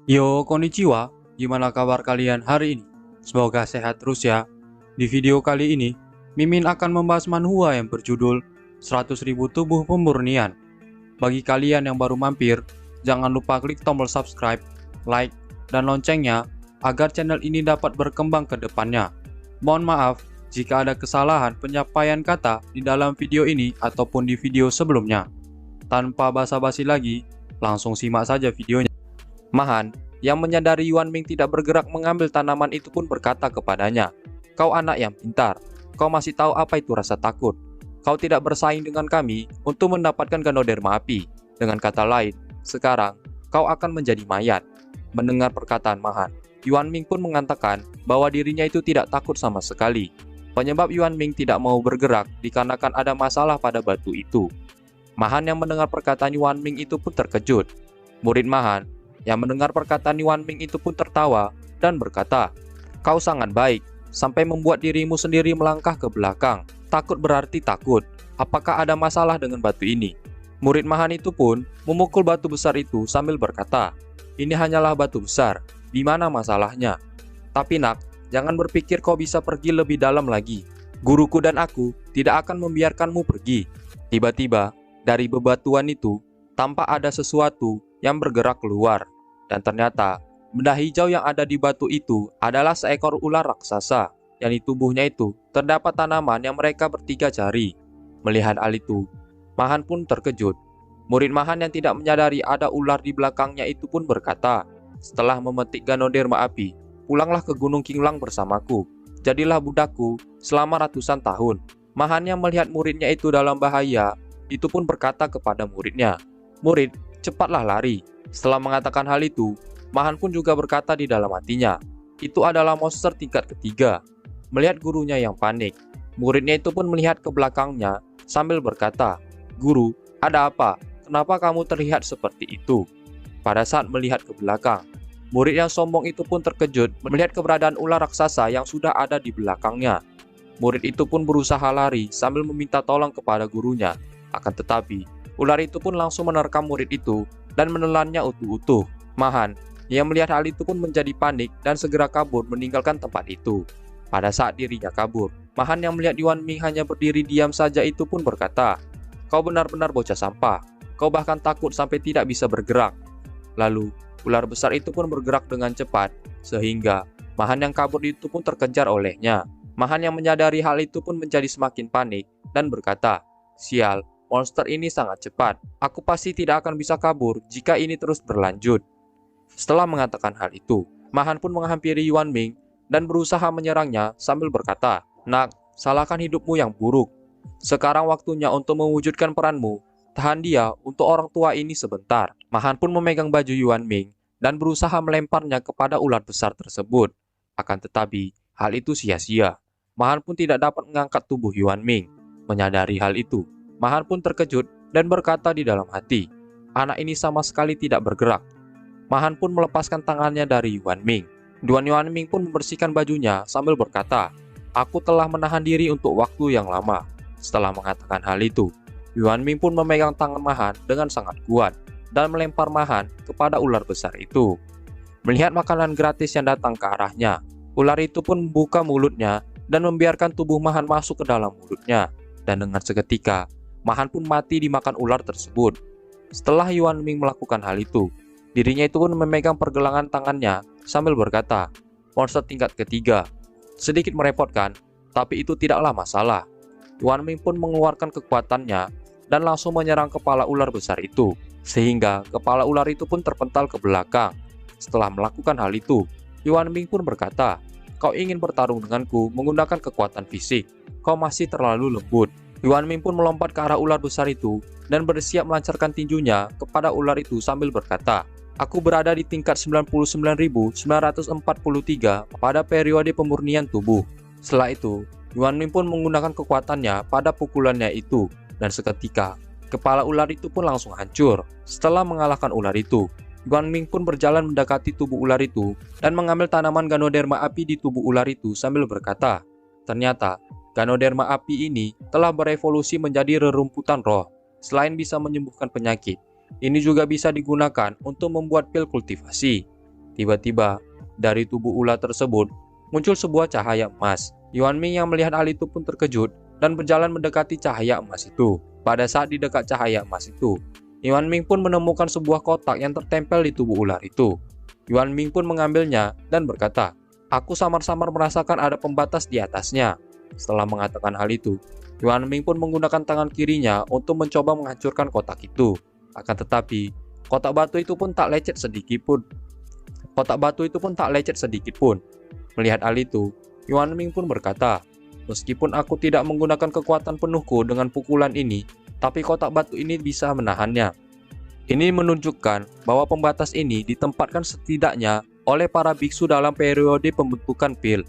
Yo, konnichiwa. Gimana kabar kalian hari ini? Semoga sehat terus ya. Di video kali ini, Mimin akan membahas manhwa yang berjudul 100.000 Tubuh Pemurnian. Bagi kalian yang baru mampir, jangan lupa klik tombol subscribe, like, dan loncengnya agar channel ini dapat berkembang ke depannya. Mohon maaf jika ada kesalahan penyampaian kata di dalam video ini ataupun di video sebelumnya. Tanpa basa-basi lagi, langsung simak saja videonya. Mahan, yang menyadari Yuan Ming tidak bergerak mengambil tanaman itu pun berkata kepadanya, "Kau anak yang pintar, kau masih tahu apa itu rasa takut. Kau tidak bersaing dengan kami untuk mendapatkan Ganoderma api. Dengan kata lain, sekarang kau akan menjadi mayat." Mendengar perkataan Mahan, Yuan Ming pun mengatakan bahwa dirinya itu tidak takut sama sekali. Penyebab Yuan Ming tidak mau bergerak dikarenakan ada masalah pada batu itu. Mahan yang mendengar perkataan Yuan Ming itu pun terkejut. Murid Mahan yang mendengar perkataan Yuan Ming itu pun tertawa dan berkata, "Kau sangat baik, sampai membuat dirimu sendiri melangkah ke belakang. Takut berarti takut. Apakah ada masalah dengan batu ini?" Murid Mahan itu pun memukul batu besar itu sambil berkata, "Ini hanyalah batu besar, di mana masalahnya? Tapi nak, jangan berpikir kau bisa pergi lebih dalam lagi. Guruku dan aku tidak akan membiarkanmu pergi." Tiba-tiba, dari bebatuan itu, tampak ada sesuatu yang bergerak keluar. Dan ternyata, benda hijau yang ada di batu itu adalah seekor ular raksasa, yang di tubuhnya itu terdapat tanaman yang mereka bertiga cari. Melihat hal itu, Mahan pun terkejut. Murid Mahan yang tidak menyadari ada ular di belakangnya itu pun berkata, "Setelah memetik Ganoderma api, pulanglah ke Gunung Qinglang bersamaku. Jadilah budakku selama ratusan tahun." Mahan yang melihat muridnya itu dalam bahaya, itu pun berkata kepada muridnya, "Murid, cepatlah lari." Setelah mengatakan hal itu, Mahan pun juga berkata di dalam hatinya, "Itu adalah monster tingkat ketiga." Melihat gurunya yang panik, muridnya itu pun melihat ke belakangnya sambil berkata, "Guru, ada apa? Kenapa kamu terlihat seperti itu?" Pada saat melihat ke belakang, murid yang sombong itu pun terkejut melihat keberadaan ular raksasa yang sudah ada di belakangnya. Murid itu pun berusaha lari sambil meminta tolong kepada gurunya. Akan tetapi, ular itu pun langsung menerkam murid itu dan menelannya utuh-utuh. Mahan yang melihat hal itu pun menjadi panik dan segera kabur meninggalkan tempat itu. Pada saat dirinya kabur, Mahan yang melihat Yuan Ming hanya berdiri diam saja itu pun berkata, "Kau benar-benar bocah sampah. Kau bahkan takut sampai tidak bisa bergerak." Lalu, ular besar itu pun bergerak dengan cepat, sehingga Mahan yang kabur itu pun terkejar olehnya. Mahan yang menyadari hal itu pun menjadi semakin panik dan berkata, "Sial, monster ini sangat cepat. Aku pasti tidak akan bisa kabur jika ini terus berlanjut." Setelah mengatakan hal itu, Mahan pun menghampiri Yuan Ming dan berusaha menyerangnya sambil berkata, "Nak, salahkan hidupmu yang buruk. Sekarang waktunya untuk mewujudkan peranmu. Tahan dia untuk orang tua ini sebentar." Mahan pun memegang baju Yuan Ming dan berusaha melemparnya kepada ular besar tersebut. Akan tetapi, hal itu sia-sia. Mahan pun tidak dapat mengangkat tubuh Yuan Ming. Menyadari hal itu, Mahan pun terkejut dan berkata di dalam hati, "Anak ini sama sekali tidak bergerak." Mahan pun melepaskan tangannya dari Yuan Ming. Yuan Ming pun membersihkan bajunya sambil berkata, "Aku telah menahan diri untuk waktu yang lama." Setelah mengatakan hal itu, Yuan Ming pun memegang tangan Mahan dengan sangat kuat dan melempar Mahan kepada ular besar itu. Melihat makanan gratis yang datang ke arahnya, ular itu pun membuka mulutnya dan membiarkan tubuh Mahan masuk ke dalam mulutnya. Dan dengan seketika, Mahan pun mati dimakan ular tersebut. Setelah Yuan Ming melakukan hal itu, dirinya itu pun memegang pergelangan tangannya sambil berkata, "Monster tingkat ketiga." Sedikit merepotkan, tapi itu tidaklah masalah. Yuan Ming pun mengeluarkan kekuatannya dan langsung menyerang kepala ular besar itu, sehingga kepala ular itu pun terpental ke belakang. Setelah melakukan hal itu, Yuan Ming pun berkata, "Kau ingin bertarung denganku menggunakan kekuatan fisik. Kau masih terlalu lembut." Yuan Ming pun melompat ke arah ular besar itu dan bersiap melancarkan tinjunya kepada ular itu sambil berkata, "Aku berada di tingkat 99.943 pada periode pemurnian tubuh." Setelah itu, Yuan Ming pun menggunakan kekuatannya pada pukulannya itu, dan seketika, kepala ular itu pun langsung hancur. Setelah mengalahkan ular itu, Yuan Ming pun berjalan mendekati tubuh ular itu dan mengambil tanaman Ganoderma api di tubuh ular itu sambil berkata, "Ternyata, Ganoderma api ini telah berevolusi menjadi rerumputan roh. Selain bisa menyembuhkan penyakit, ini juga bisa digunakan untuk membuat pil kultivasi." Tiba-tiba, dari tubuh ular tersebut, muncul sebuah cahaya emas. Yuan Ming yang melihat hal itu pun terkejut dan berjalan mendekati cahaya emas itu. Pada saat di dekat cahaya emas itu, Yuan Ming pun menemukan sebuah kotak yang tertempel di tubuh ular itu. Yuan Ming pun mengambilnya dan berkata, "Aku samar-samar merasakan ada pembatas di atasnya." Setelah mengatakan hal itu, Yuan Ming pun menggunakan tangan kirinya untuk mencoba menghancurkan kotak itu. Akan tetapi, kotak batu itu pun tak lecet sedikit pun. Melihat hal itu, Yuan Ming pun berkata, "Meskipun aku tidak menggunakan kekuatan penuhku dengan pukulan ini, tapi kotak batu ini bisa menahannya." Ini menunjukkan bahwa pembatas ini ditempatkan setidaknya oleh para biksu dalam periode pembentukan pil.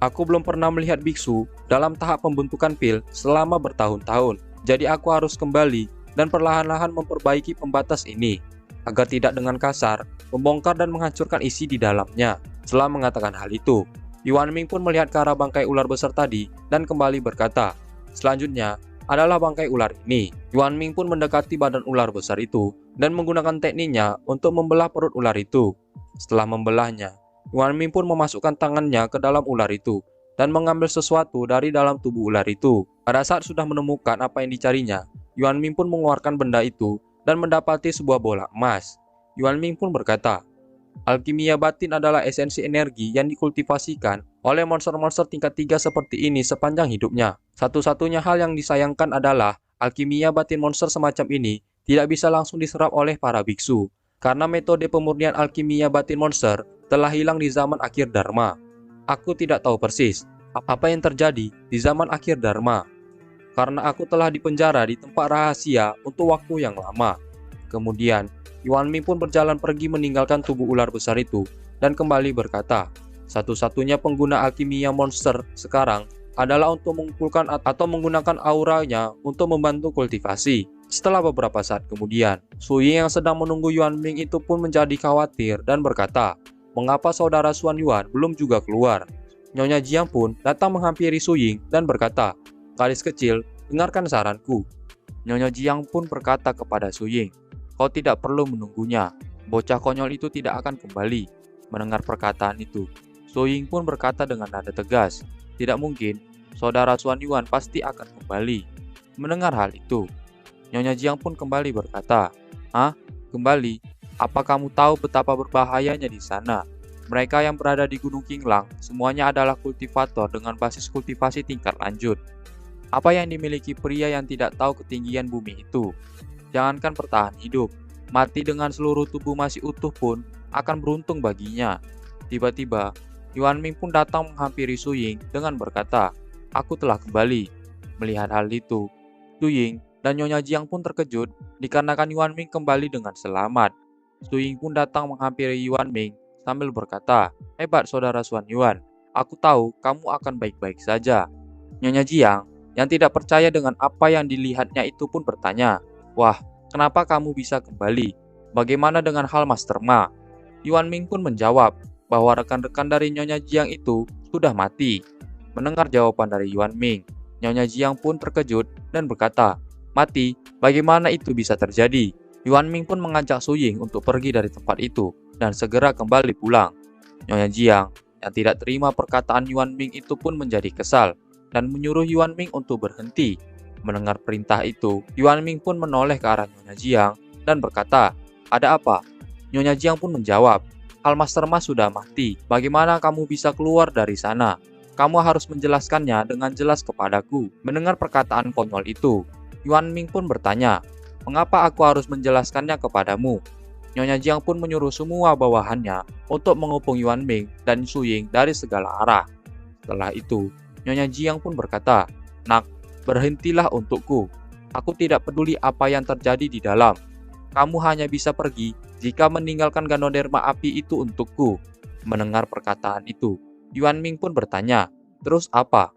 Aku belum pernah melihat biksu dalam tahap pembentukan pil selama bertahun-tahun. Jadi aku harus kembali dan perlahan-lahan memperbaiki pembatas ini, agar tidak dengan kasar membongkar dan menghancurkan isi di dalamnya. Setelah mengatakan hal itu, Yuan Ming pun melihat ke arah bangkai ular besar tadi dan kembali berkata, "Selanjutnya adalah bangkai ular ini." Yuan Ming pun mendekati badan ular besar itu dan menggunakan tekniknya untuk membelah perut ular itu. Setelah membelahnya, Yuan Ming pun memasukkan tangannya ke dalam ular itu dan mengambil sesuatu dari dalam tubuh ular itu. Pada saat sudah menemukan apa yang dicarinya, Yuan Ming pun mengeluarkan benda itu dan mendapati sebuah bola emas. Yuan Ming pun berkata, "Alkimia batin adalah esensi energi yang dikultivasikan oleh monster-monster tingkat 3 seperti ini sepanjang hidupnya. Satu-satunya hal yang disayangkan adalah alkimia batin monster semacam ini tidak bisa langsung diserap oleh para biksu, karena metode pemurnian alkimia batin monster telah hilang di zaman akhir Dharma. Aku tidak tahu persis apa yang terjadi di zaman akhir Dharma, karena aku telah dipenjara di tempat rahasia untuk waktu yang lama." Kemudian, Yuan Ming pun berjalan pergi meninggalkan tubuh ular besar itu dan kembali berkata, "Satu-satunya pengguna alkimia monster sekarang adalah untuk mengumpulkan atau menggunakan auranya untuk membantu kultivasi." Setelah beberapa saat kemudian, Su Ying yang sedang menunggu Yuan Ming itu pun menjadi khawatir dan berkata, "Mengapa saudara Xuan Yuan belum juga keluar?" Nyonya Jiang pun datang menghampiri Su Ying dan berkata, "Gadis kecil, dengarkan saranku." Nyonya Jiang pun berkata kepada Su Ying, "Kau tidak perlu menunggunya. Bocah konyol itu tidak akan kembali." Mendengar perkataan itu, Su Ying pun berkata dengan nada tegas, "Tidak mungkin, saudara Xuan Yuan pasti akan kembali." Mendengar hal itu, Nyonya Jiang pun kembali berkata, "Ah, kembali? Apa kamu tahu betapa berbahayanya di sana? Mereka yang berada di Gunung Qinglang semuanya adalah kultivator dengan basis kultivasi tingkat lanjut. Apa yang dimiliki pria yang tidak tahu ketinggian bumi itu? Jangankan bertahan hidup, mati dengan seluruh tubuh masih utuh pun akan beruntung baginya." Tiba-tiba, Yuan Ming pun datang menghampiri Su Ying dengan berkata, "Aku telah kembali." Melihat hal itu, Su Ying dan Nyonya Jiang pun terkejut dikarenakan Yuan Ming kembali dengan selamat. Su Ying pun datang menghampiri Yuan Ming sambil berkata, "Hebat saudara Xuan Yuan, aku tahu kamu akan baik-baik saja." Nyonya Jiang yang tidak percaya dengan apa yang dilihatnya itu pun bertanya, "Wah, kenapa kamu bisa kembali? Bagaimana dengan hal Master Ma?" Yuan Ming pun menjawab bahwa rekan-rekan dari Nyonya Jiang itu sudah mati. Mendengar jawaban dari Yuan Ming, Nyonya Jiang pun terkejut dan berkata, "Mati? Bagaimana itu bisa terjadi?" Yuan Ming pun mengajak Su Ying untuk pergi dari tempat itu dan segera kembali pulang. Nyonya Jiang yang tidak terima perkataan Yuan Ming itu pun menjadi kesal dan menyuruh Yuan Ming untuk berhenti. Mendengar perintah itu, Yuan Ming pun menoleh ke arah Nyonya Jiang dan berkata, "Ada apa?" Nyonya Jiang pun menjawab, "Hal Master Ma sudah mati. Bagaimana kamu bisa keluar dari sana? Kamu harus menjelaskannya dengan jelas kepadaku." Mendengar perkataan konyol itu, Yuan Ming pun bertanya, "Mengapa aku harus menjelaskannya kepadamu?" Nyonya Jiang pun menyuruh semua bawahannya untuk mengepung Yuan Ming dan Su Ying dari segala arah. Setelah itu, Nyonya Jiang pun berkata, "Nak, berhentilah untukku. Aku tidak peduli apa yang terjadi di dalam. Kamu hanya bisa pergi jika meninggalkan Ganoderma api itu untukku." Mendengar perkataan itu, Yuan Ming pun bertanya, "Terus apa?"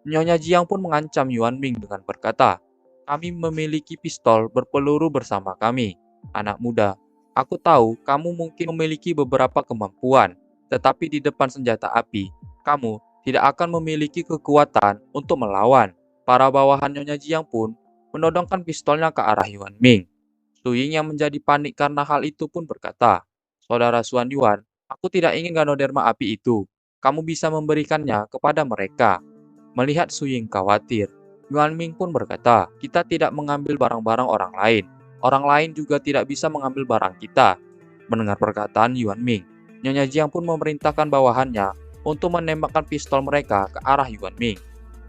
Nyonya Jiang pun mengancam Yuan Ming dengan berkata, "Kami memiliki pistol berpeluru bersama kami. Anak muda, aku tahu kamu mungkin memiliki beberapa kemampuan, tetapi di depan senjata api, kamu tidak akan memiliki kekuatan untuk melawan." Para bawahan Nyonya Jiang pun menodongkan pistolnya ke arah Yuan Ming. Su Ying yang menjadi panik karena hal itu pun berkata, "Saudara Xuan Yuan, Aku tidak ingin Ganoderma api itu. Kamu bisa memberikannya kepada mereka. Melihat Su Ying khawatir, Yuan Ming pun berkata, kita tidak mengambil barang-barang orang lain. Orang lain juga tidak bisa mengambil barang kita. Mendengar perkataan Yuan Ming, Nyonya Jiang pun memerintahkan bawahannya untuk menembakkan pistol mereka ke arah Yuan Ming.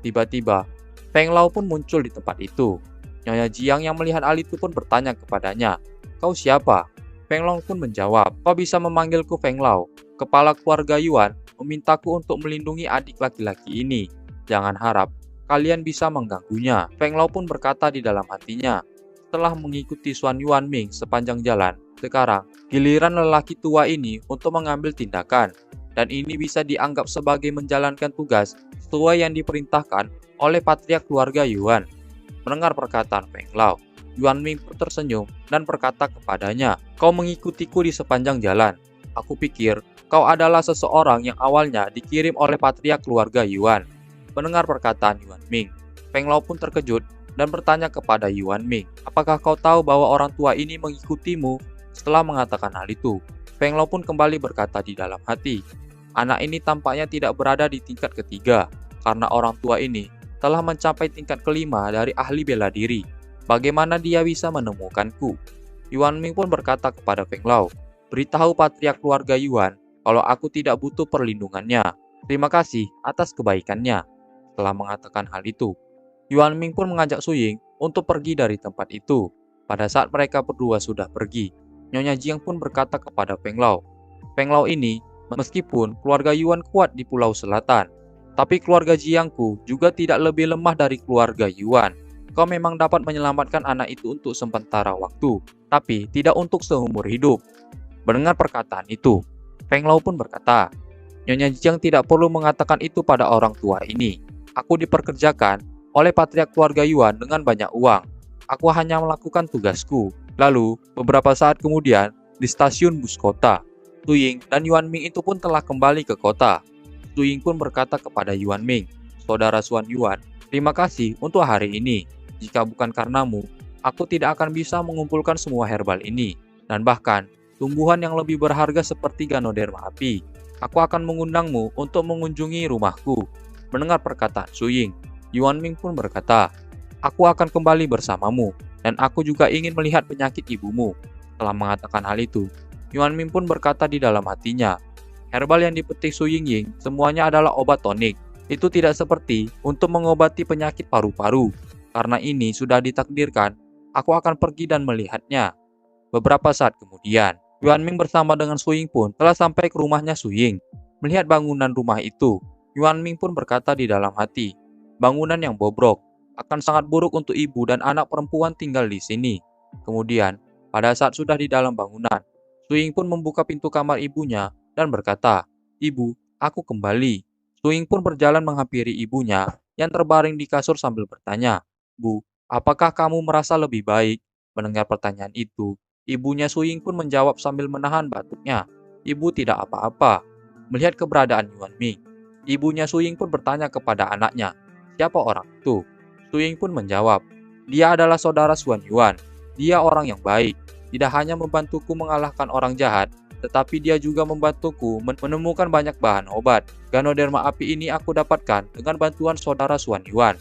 Tiba-tiba, Feng Lao pun muncul di tempat itu. Nyonya Jiang yang melihat hal itu pun bertanya kepadanya, kau siapa? Feng Lao pun menjawab, kau bisa memanggilku Feng Lao. Kepala keluarga Yuan memintaku untuk melindungi adik laki-laki ini. Jangan harap kalian bisa mengganggunya. Feng Lao pun berkata di dalam hatinya. Setelah mengikuti Xuan Yuan Ming sepanjang jalan, sekarang giliran lelaki tua ini untuk mengambil tindakan. Dan ini bisa dianggap sebagai menjalankan tugas sesuai yang diperintahkan oleh patriark keluarga Yuan. Mendengar perkataan Feng Lao, Yuan Ming pun tersenyum dan berkata kepadanya, kau mengikutiku di sepanjang jalan. Aku pikir kau adalah seseorang yang awalnya dikirim oleh patriark keluarga Yuan. Mendengar perkataan Yuan Ming, Feng Lao pun terkejut dan bertanya kepada Yuan Ming, apakah kau tahu bahwa orang tua ini mengikutimu? Setelah mengatakan hal itu, Feng Lao pun kembali berkata di dalam hati, anak ini tampaknya tidak berada di tingkat ketiga, karena orang tua ini telah mencapai tingkat kelima dari ahli bela diri. Bagaimana dia bisa menemukanku? Yuan Ming pun berkata kepada Feng Lao, beritahu patriark keluarga Yuan kalau aku tidak butuh perlindungannya. Terima kasih atas kebaikannya. Setelah mengatakan hal itu, Yuan Ming pun mengajak Su Ying untuk pergi dari tempat itu. Pada saat mereka berdua sudah pergi, Nyonya Jiang pun berkata kepada Feng Lao, Feng Lao ini, meskipun keluarga Yuan kuat di Pulau Selatan, tapi keluarga Jiangku juga tidak lebih lemah dari keluarga Yuan. Kau memang dapat menyelamatkan anak itu untuk sementara waktu, tapi tidak untuk seumur hidup. Mendengar perkataan itu, Feng Lao pun berkata, Nyonya Jiang tidak perlu mengatakan itu pada orang tua ini. Aku diperkerjakan oleh patriark keluarga Yuan dengan banyak uang. Aku hanya melakukan tugasku. Lalu, beberapa saat kemudian, di stasiun bus kota, Su Ying dan Yuan Ming itu pun telah kembali ke kota. Su Ying pun berkata kepada Yuan Ming, saudara Xuan Yuan, terima kasih untuk hari ini. Jika bukan karenamu, aku tidak akan bisa mengumpulkan semua herbal ini. Dan bahkan, tumbuhan yang lebih berharga seperti Ganoderma api. Aku akan mengundangmu untuk mengunjungi rumahku. Mendengar perkataan Su Ying, Yuan Ming pun berkata, aku akan kembali bersamamu, dan aku juga ingin melihat penyakit ibumu. Setelah mengatakan hal itu, Yuan Ming pun berkata di dalam hatinya, herbal yang dipetik Su Ying semuanya adalah obat tonik. Itu tidak seperti untuk mengobati penyakit paru-paru. Karena ini sudah ditakdirkan, aku akan pergi dan melihatnya. Beberapa saat kemudian, Yuan Ming bersama dengan Su Ying pun telah sampai ke rumahnya Su Ying. Melihat bangunan rumah itu, Yuan Ming pun berkata di dalam hati, bangunan yang bobrok akan sangat buruk untuk ibu dan anak perempuan tinggal di sini. Kemudian, pada saat sudah di dalam bangunan, Su Ying pun membuka pintu kamar ibunya dan berkata, ibu, aku kembali. Su Ying pun berjalan menghampiri ibunya yang terbaring di kasur sambil bertanya, Bu, apakah kamu merasa lebih baik? Mendengar pertanyaan itu, ibunya Su Ying pun menjawab sambil menahan batuknya, ibu tidak apa-apa. Melihat keberadaan Yuan Ming, ibunya Su Ying pun bertanya kepada anaknya, siapa orang itu? Su Ying pun menjawab, dia adalah saudara Xuan Yuan. Dia orang yang baik, tidak hanya membantuku mengalahkan orang jahat, tetapi dia juga membantuku menemukan banyak bahan obat. Ganoderma api ini aku dapatkan dengan bantuan saudara Xuan Yuan.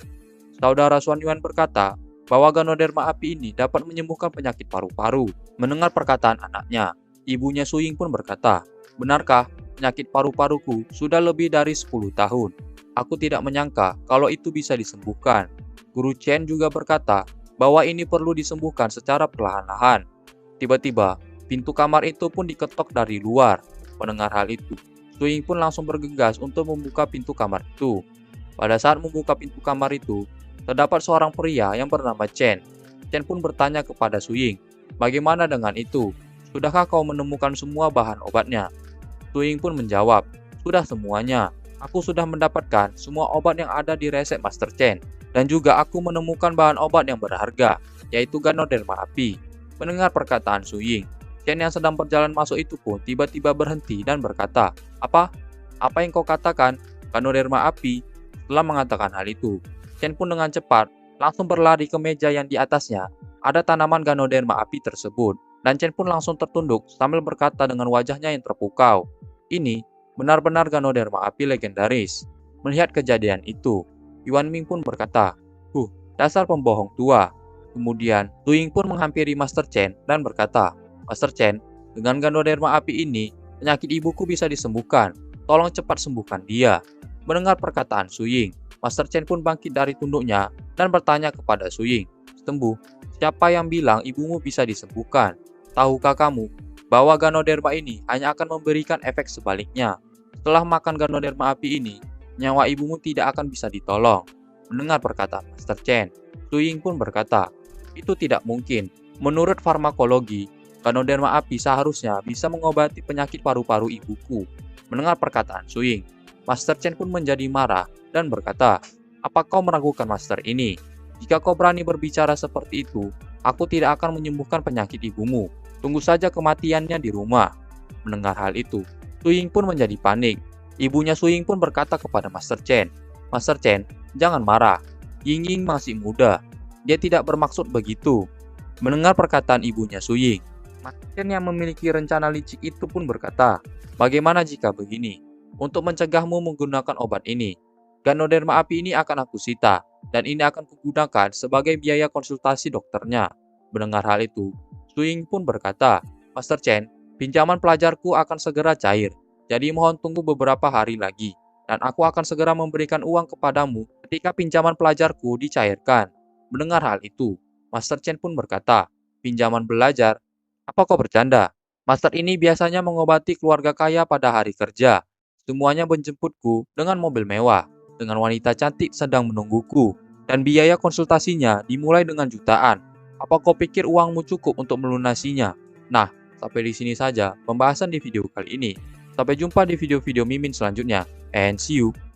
Saudara Xuan Yuan berkata bahwa Ganoderma api ini dapat menyembuhkan penyakit paru-paru. Mendengar perkataan anaknya, ibunya Su Ying pun berkata, benarkah penyakit paru-paruku sudah lebih dari 10 tahun? Aku tidak menyangka kalau itu bisa disembuhkan. Guru Chen juga berkata bahwa ini perlu disembuhkan secara perlahan-lahan. Tiba-tiba, pintu kamar itu pun diketok dari luar. Mendengar hal itu, Su Ying pun langsung bergegas untuk membuka pintu kamar itu. Pada saat membuka pintu kamar itu, terdapat seorang pria yang bernama Chen. Chen pun bertanya kepada Su Ying, bagaimana dengan itu? Sudahkah kau menemukan semua bahan obatnya? Su Ying pun menjawab, sudah semuanya. Aku sudah mendapatkan semua obat yang ada di resep Master Chen. Dan juga aku menemukan bahan obat yang berharga, yaitu Ganoderma api. Mendengar perkataan Su Ying, Chen yang sedang berjalan masuk itu pun tiba-tiba berhenti dan berkata, apa? Apa yang kau katakan? Ganoderma api? Setelah mengatakan hal itu, Chen pun dengan cepat langsung berlari ke meja yang di atasnya ada tanaman Ganoderma api tersebut. Dan Chen pun langsung tertunduk sambil berkata dengan wajahnya yang terpukau, Ini benar-benar Ganoderma api legendaris. Melihat kejadian itu, Yuan Ming pun berkata, dasar pembohong tua." Kemudian, Lu Ying pun menghampiri Master Chen dan berkata, "Master Chen, dengan Ganoderma api ini, penyakit ibuku bisa disembuhkan. Tolong cepat sembuhkan dia." Mendengar perkataan Su Ying, Master Chen pun bangkit dari tunduknya dan bertanya kepada Su Ying, "Sembuh, siapa yang bilang ibumu bisa disembuhkan? Tahukah kamu bahwa Ganoderma ini hanya akan memberikan efek sebaliknya? Setelah makan Ganoderma api ini, nyawa ibumu tidak akan bisa ditolong." Mendengar perkataan Master Chen, Su Ying pun berkata, "Itu tidak mungkin. Menurut farmakologi, Ganoderma api seharusnya bisa mengobati penyakit paru-paru ibuku." Mendengar perkataan Su Ying, Master Chen pun menjadi marah dan berkata, "Apa kau meragukan Master ini? Jika kau berani berbicara seperti itu, aku tidak akan menyembuhkan penyakit ibumu. Tunggu saja kematiannya di rumah." Mendengar hal itu, Su Ying pun menjadi panik. Ibunya Su Ying pun berkata kepada Master Chen, "Master Chen, jangan marah. Ying Ying masih muda. Dia tidak bermaksud begitu." Mendengar perkataan ibunya Su Ying, Master Chen yang memiliki rencana licik itu pun berkata, "Bagaimana jika begini? Untuk mencegahmu menggunakan obat ini, Ganoderma api ini akan aku sita, dan ini akan kugunakan sebagai biaya konsultasi dokternya." Mendengar hal itu, Su Ying pun berkata, "Master Chen, pinjaman pelajarku akan segera cair, jadi mohon tunggu beberapa hari lagi, dan aku akan segera memberikan uang kepadamu ketika pinjaman pelajarku dicairkan." Mendengar hal itu, Master Chen pun berkata, "Pinjaman belajar? Apa kau bercanda? Master ini biasanya mengobati keluarga kaya pada hari kerja. Semuanya menjemputku dengan mobil mewah, dengan wanita cantik sedang menungguku, dan biaya konsultasinya dimulai dengan jutaan. Apa kau pikir uangmu cukup untuk melunasinya?" Nah, sampai di sini saja pembahasan di video kali ini. Sampai jumpa di video-video Mimin selanjutnya, and see you.